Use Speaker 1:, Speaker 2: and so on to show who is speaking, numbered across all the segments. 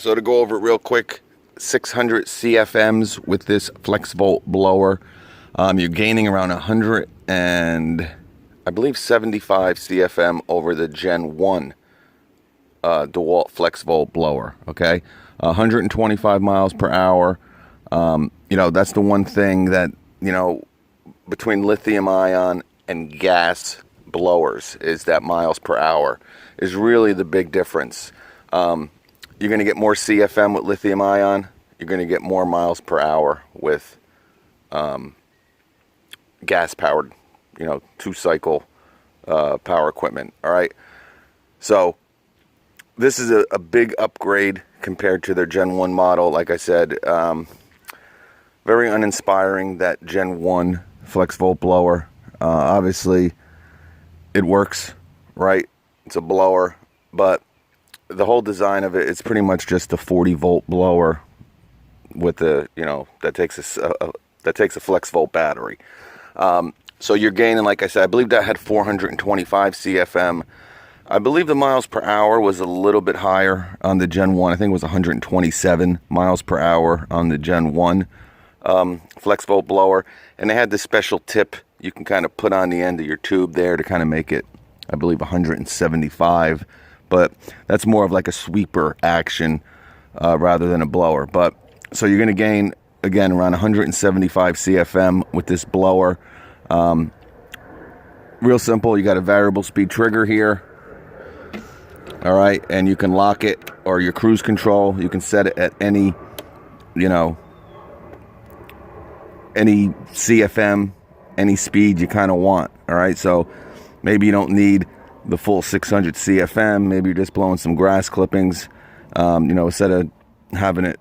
Speaker 1: So to go over it real quick, 600 CFMs with this Flexvolt blower. You're gaining around 100 and I believe 75 CFM over the Gen 1 DeWALT Flexvolt blower. Okay, 125 miles per hour. You know, that's the one thing that, you know, between lithium ion and gas blowers is that miles per hour is really the big difference. You're going to get more CFM with lithium ion. You're going to get more miles per hour with gas powered, you know, 2-cycle power equipment. All right. So this is a big upgrade compared to their Gen 1 model. Like I said, very uninspiring, that Gen 1 Flexvolt blower. Obviously it works, right? It's a blower, but the whole design of it, it's pretty much just a 40-volt blower with the, you know, that takes a Flexvolt battery. So you're gaining, like I said, I believe that had 425 CFM. I believe the miles per hour was a little bit higher on the Gen 1. I think it was 127 miles per hour on the Gen 1 Flexvolt blower. And they had this special tip you can kind of put on the end of your tube there to kind of make it, I believe, 175. But that's more of like a sweeper action rather than a blower. But so you're going to gain, again, around 175 CFM with this blower. Real simple. You got a variable speed trigger here. All right. And you can lock it, or your cruise control. You can set it at any, you know, any CFM, any speed you kind of want. All right. So maybe you don't need the full 600 CFM. Maybe you're just blowing some grass clippings. You know, instead of having it,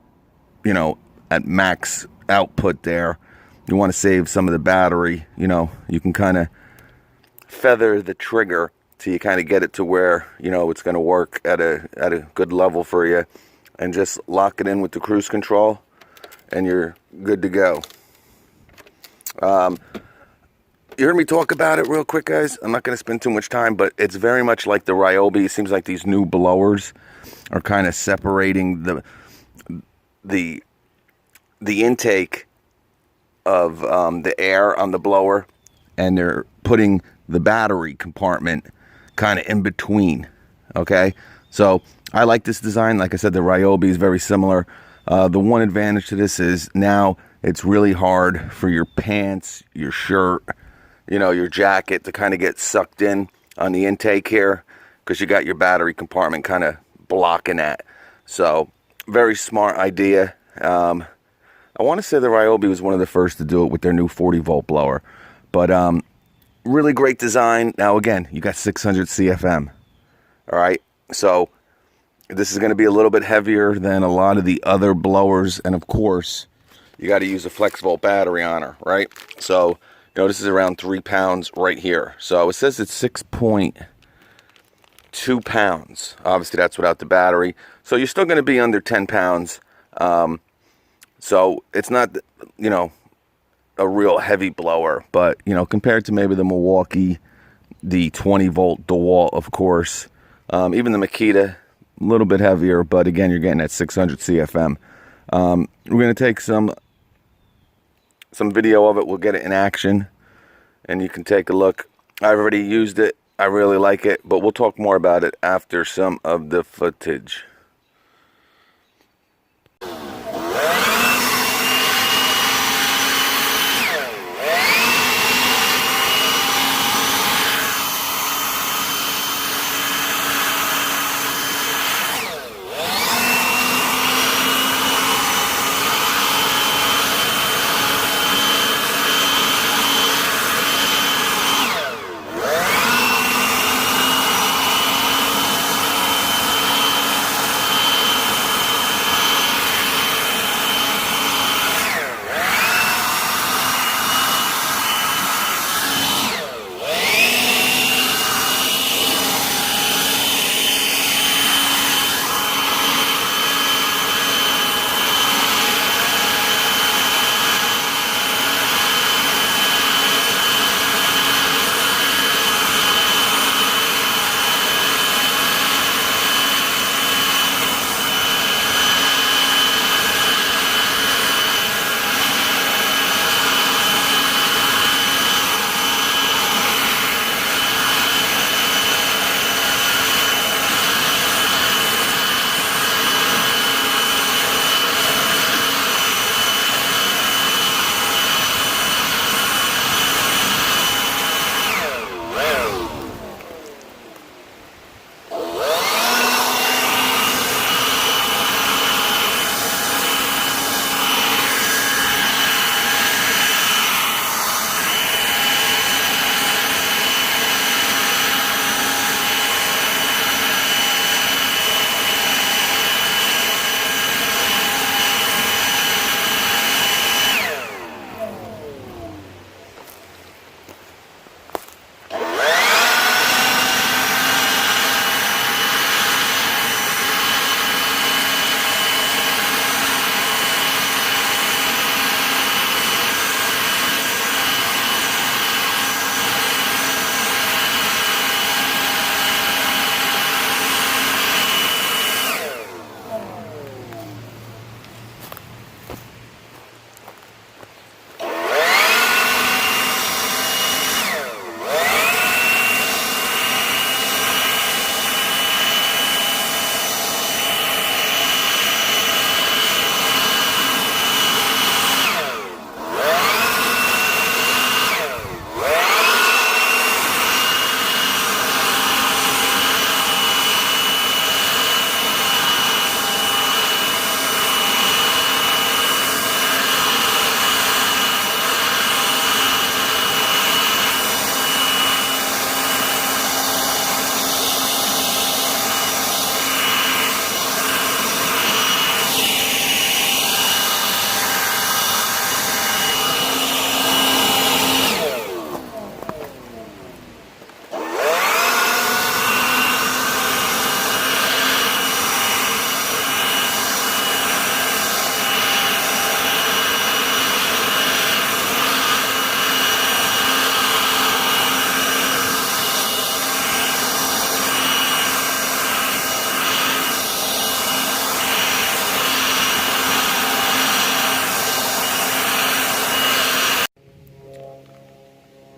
Speaker 1: you know, at max output there, you want to save some of the battery. You know, you can kind of feather the trigger till you kind of get it to where, you know, it's going to work at a good level for you, and just lock it in with the cruise control and you're good to go. You heard me talk about it real quick, guys. I'm not going to spend too much time, but it's very much like the Ryobi. It seems like these new blowers are kind of separating the intake of the air on the blower, and they're putting the battery compartment kind of in between. Okay, so I like this design. Like I said, the Ryobi is very similar. The one advantage to this is now it's really hard for your pants, your shirt, you know, your jacket to kind of get sucked in on the intake here, because you got your battery compartment kind of blocking that. So very smart idea. I want to say the Ryobi was one of the first to do it with their new 40-volt blower, but really great design. Now again, you got 600 CFM. All right, so this is going to be a little bit heavier than a lot of the other blowers, and of course you got to use a Flexvolt battery on her, right? So, you know, this is around 3 pounds right here. So it says it's 6.2 pounds. Obviously, that's without the battery. So you're still going to be under 10 pounds. So it's not, you know, a real heavy blower. But, you know, compared to maybe the Milwaukee, the 20-volt DeWALT, of course, even the Makita, a little bit heavier. But, again, you're getting that 600 CFM. We're going to take some video of it. We'll get it in action, and you can take a look. I've already used it. I really like it, but we'll talk more about it after some of the footage.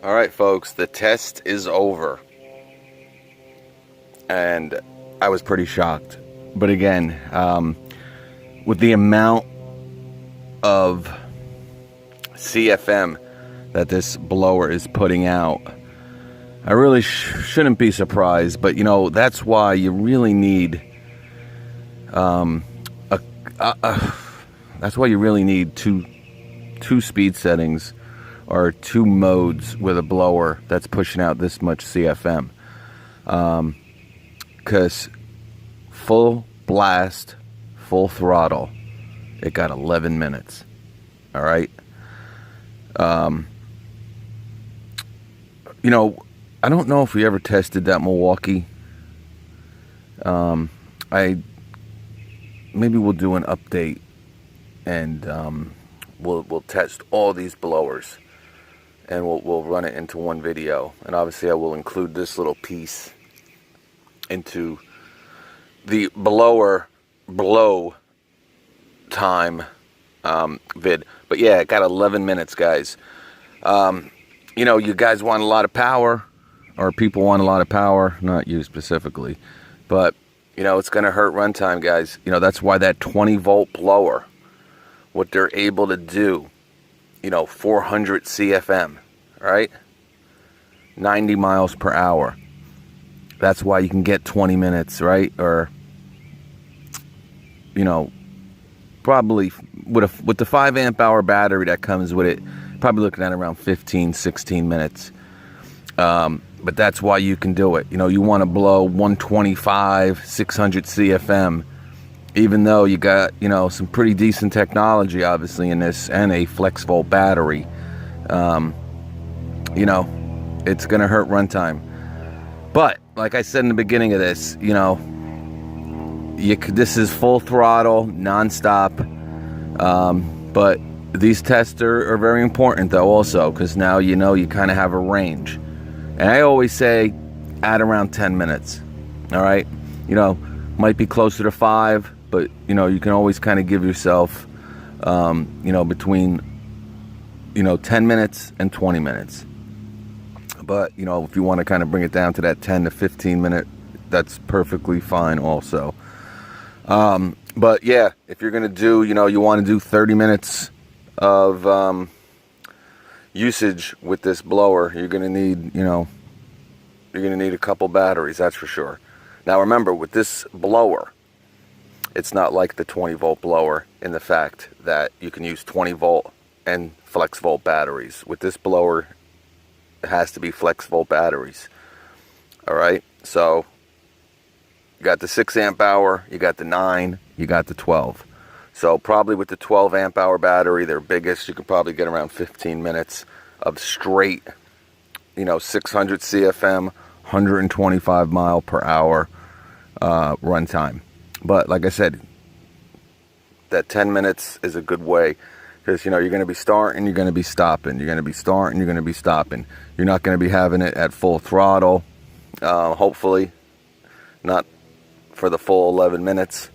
Speaker 1: All right, folks, the test is over. And I was pretty shocked. But again, with the amount of CFM that this blower is putting out, I really shouldn't be surprised. But, you know, that's why you really need that's why you really need two speed settings or two modes with a blower that's pushing out this much CFM. Because full blast, full throttle, it got 11 minutes. All right. You know, I don't know if we ever tested that Milwaukee. Maybe we'll do an update, and we'll test all these blowers, and we'll run it into one video. And obviously, I will include this little piece into the blow time vid. But yeah, it got 11 minutes, guys. You know, you guys want a lot of power, or people want a lot of power, not you specifically, but you know, it's going to hurt runtime, guys. You know, that's why that 20-volt blower, what they're able to do, you know, 400 CFM, right? 90 miles per hour. That's why you can get 20 minutes, right? Or, you know, probably with the 5 amp hour battery that comes with it, probably looking at around 15, 16 minutes. But that's why you can do it. You know, you want to blow 125, 600 CFM, even though you got, you know, some pretty decent technology, obviously, in this, and a Flexvolt battery. You know, it's going to hurt runtime. But, like I said in the beginning of this, you know, this is full throttle, nonstop. But these tests are very important, though, also, because now, you know, you kind of have a range. And I always say at around 10 minutes, all right? You know, might be closer to 5, but, you know, you can always kind of give yourself, you know, between, you know, 10 minutes and 20 minutes. But, you know, if you want to kind of bring it down to that 10 to 15 minute, that's perfectly fine also. But, yeah, if you're going to do, you know, you want to do 30 minutes of usage with this blower, you're going to need, you know, you're going to need a couple batteries, that's for sure. Now remember, with this blower, it's not like the 20-volt blower in the fact that you can use 20-volt and Flexvolt batteries. With this blower, it has to be Flexvolt batteries. All right, so you got the 6 amp hour, you got the 9, you got the 12. So probably with the 12 amp hour battery, their biggest, you can probably get around 15 minutes of straight, you know, 600 CFM, 125 mile per hour runtime. But like I said, that 10 minutes is a good way, because, you know, you're going to be starting, you're going to be stopping, you're going to be starting, you're going to be stopping. You're not going to be having it at full throttle, hopefully not for the full 11 minutes,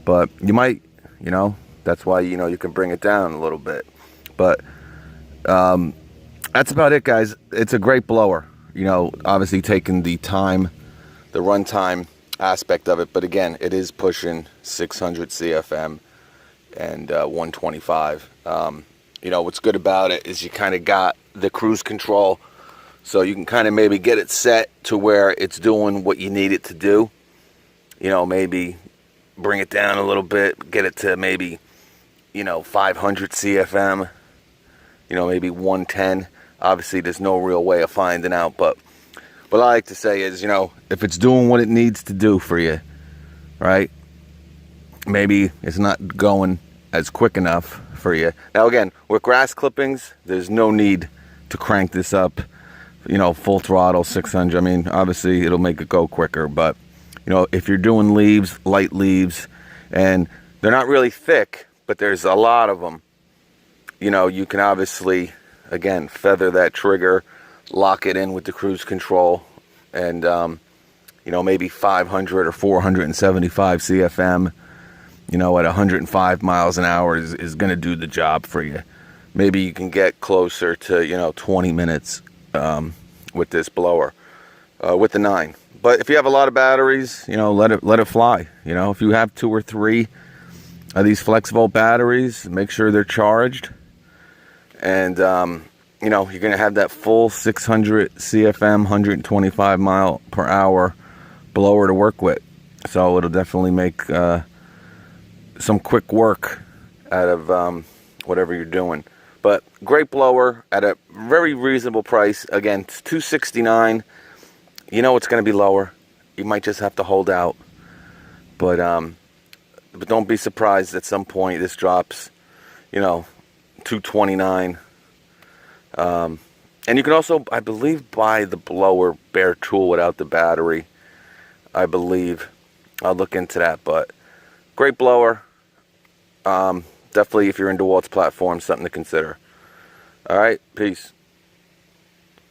Speaker 1: but you might. You know, that's why, you know, you can bring it down a little bit. But that's about it, guys. It's a great blower. You know, obviously taking the time, the runtime aspect of it. But again, it is pushing 600 CFM and 125. You know, what's good about it is you kind of got the cruise control. So you can kind of maybe get it set to where it's doing what you need it to do. You know, maybe bring it down a little bit, get it to maybe, you know, 500 CFM, you know, maybe 110. Obviously, there's no real way of finding out, but what I like to say is, you know, if it's doing what it needs to do for you, right, maybe it's not going as quick enough for you. Now, again, with grass clippings, there's no need to crank this up, you know, full throttle, 600. I mean, obviously, it'll make it go quicker, but you know, if you're doing leaves, light leaves, and they're not really thick, but there's a lot of them, you know, you can obviously, again, feather that trigger, lock it in with the cruise control, and, you know, maybe 500 or 475 CFM, you know, at 105 miles an hour is going to do the job for you. Maybe you can get closer to, you know, 20 minutes with this blower, with the 9. But if you have a lot of batteries, you know, let it fly. You know, if you have 2 or 3 of these Flexvolt batteries, make sure they're charged, and you know, you're gonna have that full 600 CFM, 125 mile per hour blower to work with. So it'll definitely make some quick work out of whatever you're doing. But great blower at a very reasonable price. Again, it's $269. You know it's going to be lower. You might just have to hold out. But don't be surprised at some point this drops, you know, $229. And you can also, I believe, buy the blower bare tool without the battery. I believe. I'll look into that. But great blower. Definitely, if you're in DeWALT's platform, something to consider. All right, peace.